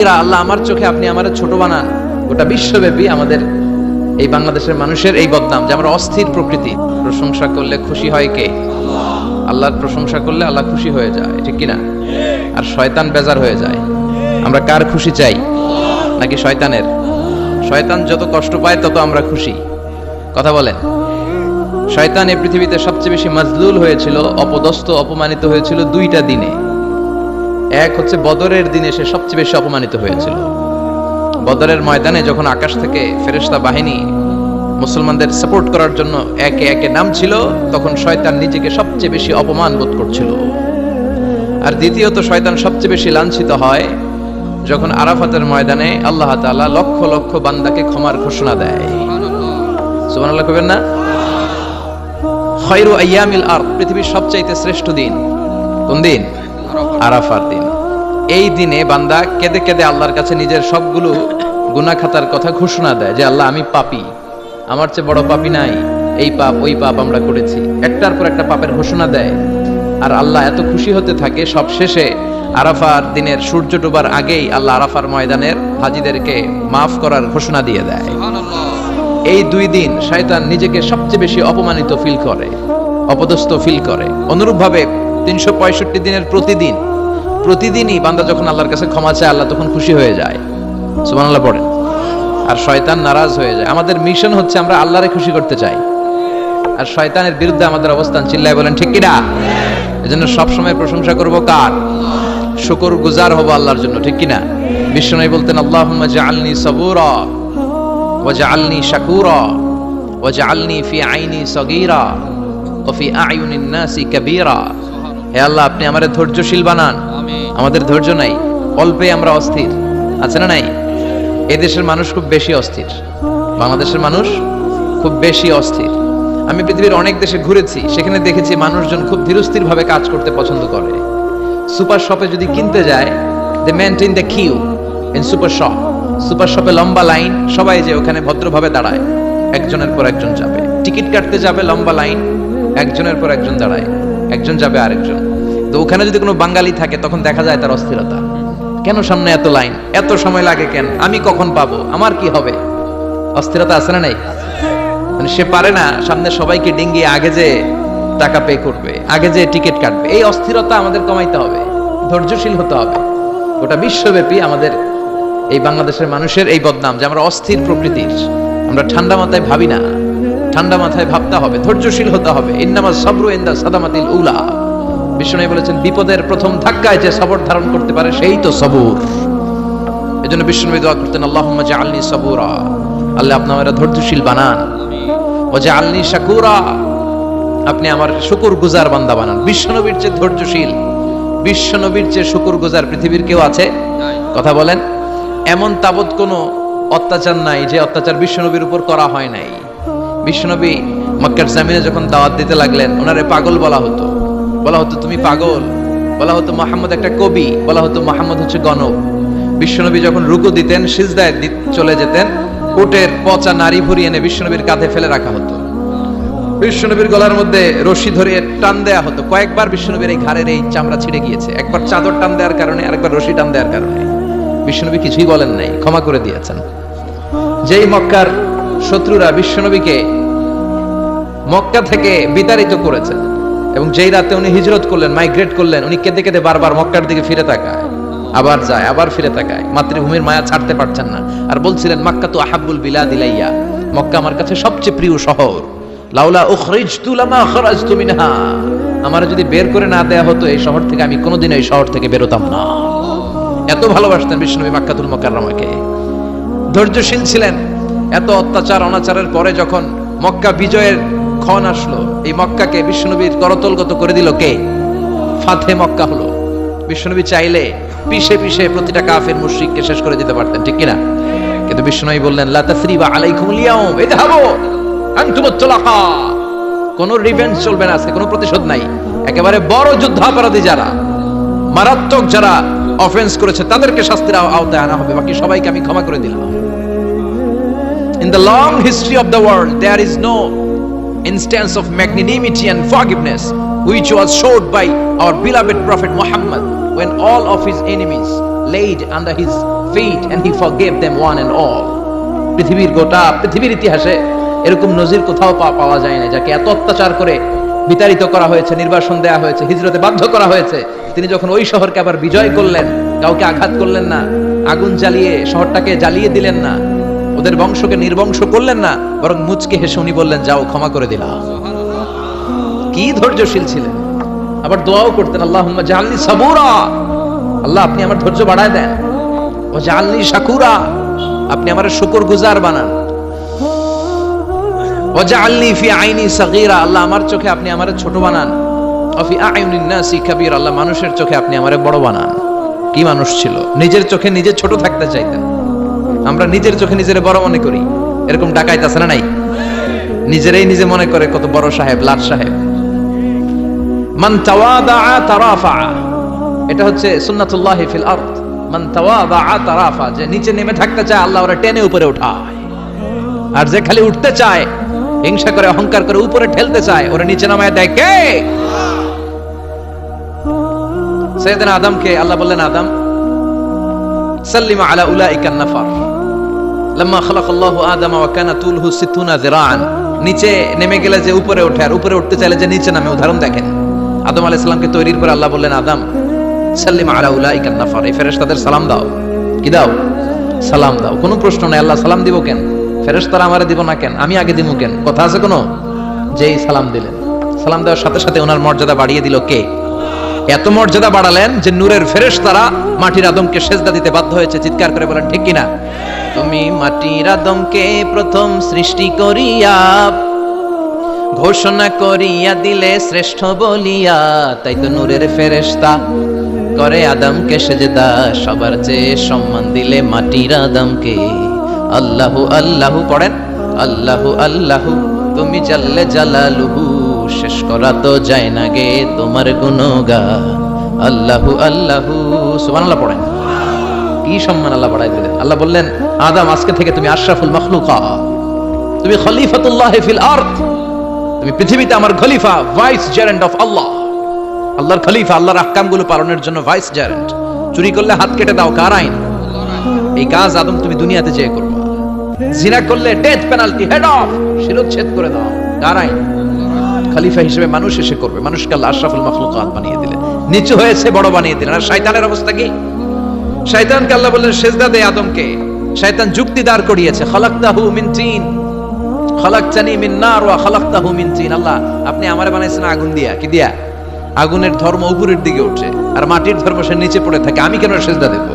আল্লাহ আমার চোখে আপনি আমার ছোট বানান। গোটা বিশ্বব্যাপী আমাদের এই বাংলাদেশের মানুষের এই বদনাম যে আমরা অস্থির প্রকৃতি। প্রশংসা করলে খুশি হয় কে? আল্লাহর প্রশংসা করলে আল্লাহ খুশি হয়ে যায়, ঠিক কিনা? আর শয়তান বেজার হয়ে যায়। আমরা কার খুশি চাই নাকি শয়তানের? শয়তান যত কষ্ট পায় তত আমরা খুশি। কথা বলেন। শয়তান এই পৃথিবীতে সবচেয়ে বেশি মাজলুল হয়েছিল, অপদস্থ অপমানিত হয়েছিল দুইটা দিনে। এক হচ্ছে বদরের দিনে সে সবচেয়ে বেশি অপমানিত হয়েছিল। বদরের ময়দানে যখন আকাশ থেকে ফেরেশতা বাহিনী মুসলমানদের সাপোর্ট করার জন্য একে একে নামছিল, তখন শয়তান নিজেকে সবচেয়ে বেশি অপমান বোধ করছিল। আর দ্বিতীয়ত শয়তান সবচেয়ে বেশি লাঞ্ছিত হয় যখন আরাফাতের ময়দানে আল্লাহ তাআলা লক্ষ লক্ষ বান্দাকে ক্ষমার ঘোষণা দেয়। সুবহানাল্লাহ কইবেন না? খায়রু আইয়ামিল আরদ, পৃথিবীর সবচাইতে শ্রেষ্ঠ দিন কোন দিন? আরাফার দিন। এই দিনে বান্দা কেঁদে কেঁদে আল্লাহর কাছে নিজের সবগুলো গুনাহ খাতার কথা ঘোষণা দেয় যে আল্লাহ আমি পাপী, আমার চেয়ে বড় পাপী নাই, এই পাপ ওই পাপ আমরা করেছি, একটার পর একটা পাপের ঘোষণা দেয়। আর আল্লাহ এত খুশি হতে থাকে, সব শেষে আরাফার দিনের সূর্য ডোবার আগেই আল্লাহ আরাফার ময়দানের হাজীদেরকে মাফ করার ঘোষণা দিয়ে দেয়। এই দুই দিন শয়তান নিজেকে সবচেয়ে বেশি অপমানিত ফিল করে, অপদস্থ ফিল করে। অনুরূপভাবে 365 দিনের প্রতিদিনই বান্দা যখন আল্লাহর কাছে ক্ষমা চায়, আল্লাহ তখন খুশি হয়ে যায়। সুবহানাল্লাহ পড়েন। আর শয়তান নারাজ হয়ে যায়। আমাদের মিশন হচ্ছে আমরা আল্লাহরে খুশি করতে চাই, আর শয়তানের বিরুদ্ধে আমাদের অবস্থান। চিল্লায় বলেন ঠিক কিনা? এজন্য সবসময় প্রশংসা করব কার? শুকর গুজার হব আল্লাহর জন্য, ঠিক কিনা? বিশ্বনবী বলতেন আল্লাহুম্মা জাআলনি সাবুরা ওয়া জাআলনি শাকুরা ওয়া জাআলনি ফি আইনি সগীরা ওয়া ফি আয়ুনিন নাসি কাবীরা। হে আল্লাহ, আপনি আমাদের ধৈর্যশীল বানান। আমাদের ধৈর্য নাই, অল্পে আমরা অস্থির। আছে না নাই? এই দেশের মানুষ খুব বেশি অস্থির, বাংলাদেশের মানুষ খুব বেশি অস্থির। আমি পৃথিবীর অনেক দেশে ঘুরেছি, সেখানে দেখেছি মানুষজন খুব ধীরস্থির ভাবে কাজ করতে পছন্দ করে। সুপার শপে যদি কিনতে যায়, they maintain the queue in super shop. Super শপে লম্বা লাইন, সবাই যে ওখানে ভদ্রভাবে দাঁড়ায়, একজনের পর একজন যাবে। টিকিট কাটতে যাবে, লম্বা লাইন, একজনের পর একজন দাঁড়ায়, একজন যাবে আরেকজন। তো ওখানে যদি কোনো বাঙালি থাকে তখন দেখা যায় তার অস্থিরতা। কেন সামনে এত লাইন, এত সময় লাগে কেন, আমি কখন পাবো, আমার কি হবে? অস্থিরতা আছে না নাই? মানে সে পারে না সামনে সবাইকে ডিঙ্গিয়ে আগে যে টাকা পে করবে, আগে যে টিকিট কাটবে। এই অস্থিরতা আমাদের কমাইতে হবে, ধৈর্যশীল হতে হবে। গোটা বিশ্বব্যাপী আমাদের এই বাংলাদেশের মানুষের এই বদনাম যে আমরা অস্থির প্রকৃতির। আমরা ঠান্ডা মাথায় ভাবি না, ঠান্ডা মাথায় ভাবতে হবে, ধৈর্যশীল হতে হবে। ইন্নামাস সাবরু ইনদা সাদামাতিল উলা। বিষ্ণু বলেছেন বিপদের প্রথম ধাক্কায় যে সবর ধারণ করতে পারে সেই তো সবুর। এজন্য বিষ্ণু দোয়া করতেন আল্লাহুম্মা জাআলনি সাবুরা, আল্লাহ আপনি আমারে ধৈর্যশীল বানান। ওয়া জাআলনি শাকুরা, আপনি আমার শুকরগুজার বান্দা বানান। বিশ্বনবীর চেয়ে ধৈর্যশীল, বিশ্বনবীর চেয়ে শুকরগুজার পৃথিবীর কেউ আছে? কথা বলেন। এমন তাবৎ কোনো অত্যাচার নাই যে অত্যাচার বিশ্বনবীর উপর করা হয় নাই। বিশ্বনবী মক্কার জমিনে যখন দাওয়াত দিতে লাগলেন, ওনারে পাগল বলা হতো, বলা হতো তুমি পাগল, বলা হতো মুহাম্মদ একটা কবি, বলা হতো মুহাম্মদ হচ্ছে গণক। বিশ্বনবী যখন রুকু দিতেন, সিজদায় চলে যেতেন, উটের পচা নারী ভরি এনে বিশ্বনবীর কাঁধে ফেলে রাখা হতো। বিশ্বনবীর গলার মধ্যে রশি ধরে টান দেয়া হতো। কয়েকবার বিশ্বনবীর এই ঘাড়ের এই চামড়া ছিঁড়ে গিয়েছে, একবার চাদর টান দেওয়ার কারণে, আরেকবার রশি টান দেওয়ার কারণে। বিশ্বনবী কিছুই বলেন নাই, ক্ষমা করে দিয়েছেন। যেই মক্কার শত্রুরা বিশ্বনবীকে মক্কা থেকে বিতাড়িত করেছেন, এবং যেই রাতে উনি হিজরত করলেন, মাইগ্রেট করলেন, উনি কেঁদে কেঁদে বারবার মক্কার দিকে ফিরে তাকায়, আবার যায়, আবার ফিরে তাকায়। মাতৃভূমির মায়া ছাড়তে পারছেন না। আর বলছিলেন মাক্কা তো আহাব্বুল বিলাদ ইলাইয়া, মক্কা আমার কাছে সবচেয়ে প্রিয় শহর। লাউলা উখরিজতু লামা খরাজতু মিনহা, আমারে যদি বের করে না দেয়া হতো এই শহর থেকে, আমি কোনোদিন এই শহর থেকে বেরোতাম না। এত ভালোবাসতেন বিশ্বনবী মাক্কাতুল মুকাররমাকে। ধৈর্যশীল ছিলেন। এত অত্যাচার অনাচারের পরে যখন মক্কা বিজয়ের ক্ষণ আসলো, এই মক্কাকে বিশ্বনবীর করতলগত করে দিল কে? ফাতে মক্কা হলো। বিশ্বনবী চাইলে পিষে পিষে প্রতিটা কাফের মুশরিককে শেষ করে দিতে পারতেন, ঠিক কিনা? কিন্তু বিশ্বনবী বললেন লা তাসরিবা আলাইকুমুল ইয়াউম ইযহাবু আনতুমুত তুলাকা। কোনো রিভেঞ্জ চলবে না আজকে, কোনো প্রতিশোধ নাই। একেবারে বড় যুদ্ধাপরাধী যারা, মারাত্মক যারা অফেন্স করেছে, তাদেরকে শাস্তির আওতায় আনা হবে, বাকি সবাইকে আমি ক্ষমা করে দিলাম। In the long history of the world, there is no instance of magnanimity and forgiveness which was showed by our beloved Prophet Muhammad when all of his enemies laid under his feet and he forgave them one and all. পৃথিবীর ইতিহাসে এরকম নজির কোথাও পাওয়া যায় না, যাকে এত অত্যাচার করে বিতাড়িত করা হয়েছে, নির্বাসন দেওয়া হয়েছে, হিজরতে বাধ্য করা হয়েছে। তিনি যখন ওই শহরকে আবার বিজয় করলেন, কাউকে আঘাত করলেন না, আগুন জ্বালিয়ে শহরটাকে জ্বালিয়ে দিলেন না, ওদের বংশকে নির্বংশ করলেন না, বরং মুচকে হেসে উনি বললেন, যাও ক্ষমা করে দিলাম। কি ধৈর্যশীল ছিলেন। আবার দোয়াও করতেন, আল্লাহুম্মা জাআলনি সাবুরা, আল্লাহ আপনি আমার ধৈর্য বাড়ায় দেন, ওয়া জাআলনি শাকুরা, আপনি আমার শুকরগুজার বানান, ওয়া জাআলনি ফি আইনি সাগীরা, আল্লাহ আমার চোখে আপনি আমারে ছোট বানান, ওয়া ফি আইয়ুনিন নাসি কাবীরা, আল্লাহ মানুষের চোখে আপনি আমারে বড় বানান। কি মানুষ ছিল, নিজের চোখে নিজে ছোট থাকতে চাইতেন। আমরা নিজের চোখে নিজের বড় মনে করি, এরকম ডাকাইত আছে না নাই? নিজেরাই নিজে মনে করে কত বড় সাহেব, লাট সাহেব। মান তাওয়াদাআ তারাফা, এটা হচ্ছে সুন্নাতুল্লাহি ফিল আরদ। মান তাওয়াদাআ তারাফা, যে নিচে নেমে থাকতে চায় আল্লাহ ওরে টেনে উপরে উঠায়, আর যে খালি উঠতে চায়, হিংসা করে অহংকার করে উপরে ঠেলতে চায়, ওরে নিচে নামায় দেয় কে? সাইয়েদনা আদমকে আল্লাহ বললেন, আদম সাল্লিমা আলা উলাইকা নাফার লাম্মা খালাকাল্লাহু আদামা ওয়া কানা তুলহু 60 যিরাআন। নিচে নেমে গেলে যে উপরে ওঠে, আর উপরে উঠতে চাইলে যে নিচে নামে। উদাহরণ দেখেন, আদম আলাইহিস সালামকে তৈরির পরে আল্লাহ বললেন, আদম সাল্লিমা আলা উলাইকা নাফার, এই ফেরেশতাদের সালাম দাও। কি দাও? সালাম দাও। কোনো প্রশ্ন নাই, আল্লাহ সালাম দিব কেন? ফেরেশতারা আমারে দিব না কেন? আমি আগে দিব কেন? কথা আছে কোনো? যেই সালাম দিলেন, সালাম দেওয়ার সাথে সাথে ওনার মর্যাদা বাড়িয়ে দিল কে? এত মর্যাদা বাড়ালেন যে নূরের ফেরেশতারা মাটির আদমকে সেজদা দিতে বাধ্য হয়েছে। চিৎকার করে বলেন ঠিক কিনা? তুমি মাটির আদমকে প্রথম সৃষ্টি করিয়া ঘোষণা করিয়া দিলে শ্রেষ্ঠ বলিয়া, তাই তো নূরের ফেরেশতা করে আদমকে সেজদা, সবার চেয়ে সম্মান দিলে মাটির আদমকে। আল্লাহু আল্লাহু পড়েন, আল্লাহু আল্লাহু তুমি জাল্লে জালালুহু, শেষ করা তো যায় না গে তোমার গুণগান। আল্লাহু আল্লাহু সুবহানাল্লাহ পড়েন। কি সম্মান আল্লাহ বাড়াই দিলেন। আল্লাহ বললেন, আদম আজকে থেকে তুমি আশরাফুল মাখলুকাত, তুমি খলিফাতুল্লাহ ফিল আরদ, তুমি পৃথিবীতে আমার খলিফা, ভাইস জেরেন্ট অফ আল্লাহ। আল্লাহর খলিফা, আল্লাহর আহকামগুলো পালনের জন্য ভাইস জেরেন্ট। চুরি করলে হাত কেটে দাও, কার আইন? এই কাজ আদম তুমি দুনিয়াতে যেয়ে করবে। জিনা করলে ডেথ পেনাল্টি, হেড অফ, শিরচ্ছেদ করে দাও, কার আইন? খলিফা হিসেবে মানুষ এসে করবে। মানুষকে আল্লাহ আশরাফুল মাখলুকাত বানিয়ে দিলেন, নিচু হয়েছে বড় বানিয়ে দিলেন। আর শয়তানের অবস্থা কি? শয়তানকে আল্লাহ বললেন সেজদা দে আদমকে। শয়তান যুক্তি দাঁড় করিয়েছে, খালাকতাহু মিন তিন খালাকতানি মিন নার ওয়া খালাকতাহু মিন তিন। আল্লাহ আপনি আমারে বানাইছেন আগুন দিয়া। কি দিয়া? আগুনের ধর্ম উপরের দিকে ওঠে, আর মাটির ধর্ম সে নিচে পড়ে থাকে, আমি কেন সেজদা দেব?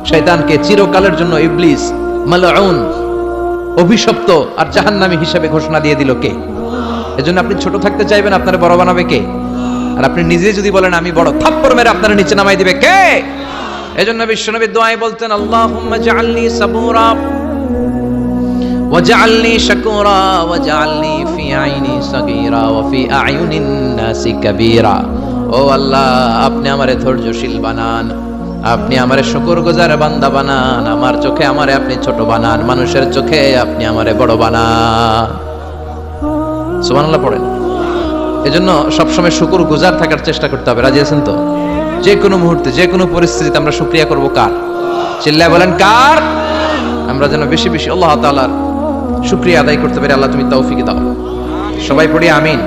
শয়তানকে চিরকালের জন্য ইবলিস মালউন, অভিশপ্ত আর জাহান্নামী হিসেবে ঘোষণা দিয়ে দিল কে? এজন্য আপনি ছোট থাকতে চাইবেন, আপনারে বড় বানাবে কে? আর আপনি নিজে যদি বলেন আমি বড়, থাপ্পড় মেরে আপনারে নিচে নামাই দিবে কে? এজন্য বিশ্বনবী দোয়ায় বলতেন, আল্লাহুম্মা জাআলনি সাবুরা ওয়া জাআলনি শাকুরা ওয়া জাআলনি ফি আইনি সাগীরা ওয়া ফি আয়ুনিন নাসি কাবীরা। ও আল্লাহ, আপনি আমারে ধৈর্যশীল বানান, আপনি আমারে শুকরগুজার বান্দা বানান, আমার চোখে আমারে আপনি ছোট বানান, মানুষের চোখে আপনি আমারে বড় বানান। সুবহানাল্লাহ পড়েন। এজন্য সবসময় শুকরগুজার থাকার চেষ্টা করতে হবে। রাজি আছেন তো? যে কোনো মুহূর্তে, যে কোনো পরিস্থিতিতে আমরা শুকরিয়া করব কার? চিল্লায় বলেন কার? আমরা যেন বেশি বেশি আল্লাহ তাআলার শুকরিয়া আদায় করতে পারি। আল্লাহ তুমি তৌফিক দাও। সবাই পড়ি আমিন।